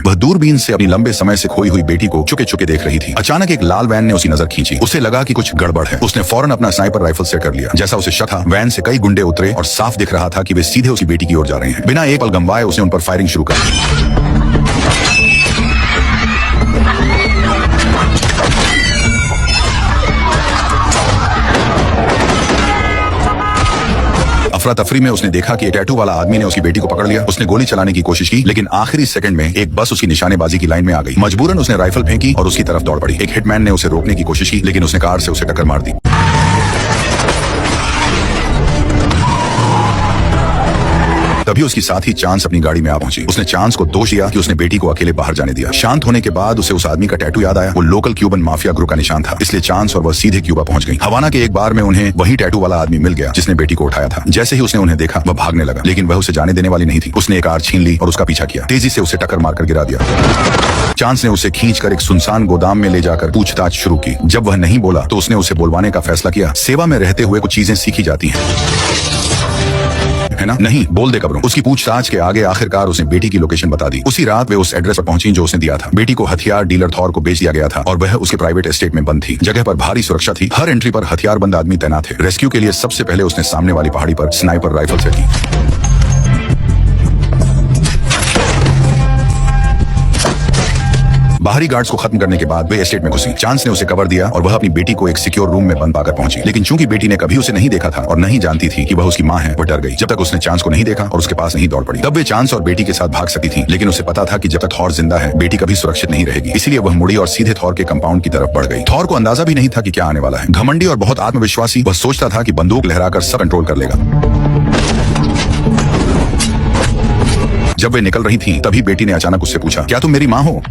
वह दूरबीन से अपनी लंबे समय से खोई हुई बेटी को चुके चुके देख रही थी। अचानक एक लाल वैन ने उसकी नजर खींची। उसे लगा कि कुछ गड़बड़ है। उसने फौरन अपना स्नाइपर राइफल सेट कर लिया। जैसा उसे शक था, वैन से कई गुंडे उतरे और साफ दिख रहा था कि वे सीधे उसकी बेटी की ओर जा रहे हैं। बिना एक पल गंवाए उसने उन पर फायरिंग शुरू कर दी। अफरा तफरी में उसने देखा कि एक टैटू वाला आदमी ने उसकी बेटी को पकड़ लिया। उसने गोली चलाने की कोशिश की, लेकिन आखिरी सेकंड में एक बस उसकी निशानेबाजी की लाइन में आ गई। मजबूरन उसने राइफल फेंकी और उसकी तरफ दौड़ पड़ी। एक हिटमैन ने उसे रोकने की कोशिश की, लेकिन उसने कार से उसे टक्कर मार दी। तभी उसकी साथी चांस अपनी गाड़ी में आ पहुंची। उसने चांस को दोष दिया कि उसने बेटी को अकेले बाहर जाने दिया। शांत होने के बाद उसे उस आदमी का टैटू याद आया। वो लोकल क्यूबन माफिया ग्रुप का निशान था, इसलिए चांस और वह सीधे क्यूबा पहुंच गई। हवाना के एक बार में उन्हें वही टैटू वाला आदमी मिल गया जिसने बेटी को उठाया था। जैसे ही उसने उन्हें देखा, वह भागने लगा, लेकिन वह उसे जाने देने वाली नहीं थी। उसने एक कार छीन ली और उसका पीछा किया। तेजी से उसे टक्कर मारकर गिरा दिया। चांस ने उसे खींचकर एक सुनसान गोदाम में ले जाकर पूछताछ शुरू की। जब वह नहीं बोला तो उसने उसे बुलवाने का फैसला किया। सेवा में रहते हुए कुछ चीजें सीखी जाती हैं, है ना? नहीं, बोल दे कब्रों। उसकी पूछताछ के आगे आखिरकार उसने बेटी की लोकेशन बता दी। उसी रात वे उस एड्रेस पर पहुंची जो उसने दिया था। बेटी को हथियार डीलर थॉर को बेच दिया गया था और वह उसके प्राइवेट एस्टेट में बंद थी। जगह पर भारी सुरक्षा थी। हर एंट्री पर हथियारबंद आदमी तैनात थे। रेस्क्यू के लिए सबसे पहले उसने सामने वाली पहाड़ी पर स्नाइपर राइफल सेट की। बाहरी गार्ड्स को खत्म करने के बाद वे एस्टेट में घुसी। चांस ने उसे कवर दिया और वह अपनी बेटी को एक सिक्योर रूम में बंद पाकर पहुंची। लेकिन चूंकि बेटी ने कभी उसे नहीं देखा था और नहीं जानती थी कि वह उसकी मां है, वह डर गई। जब तक उसने चांस को नहीं देखा और उसके पास नहीं दौड़ पड़ी। तब वे चांस और बेटी के साथ भाग सकती थी, लेकिन उसे पता था कि जब तक थॉर जिंदा है, बेटी कभी सुरक्षित नहीं रहेगी। इसलिए वह मुड़ी और सीधे थॉर के कंपाउंड की तरफ बढ़ गई। थॉर को अंदाजा भी नहीं था कि क्या आने वाला है। घमंडी और बहुत आत्मविश्वासी, वह सोचता था कि बंदूक लहराकर सब कंट्रोल कर लेगा। जब वे निकल रही थीं, तभी बेटी ने अचानक उससे पूछा, क्या तुम मेरी मां हो?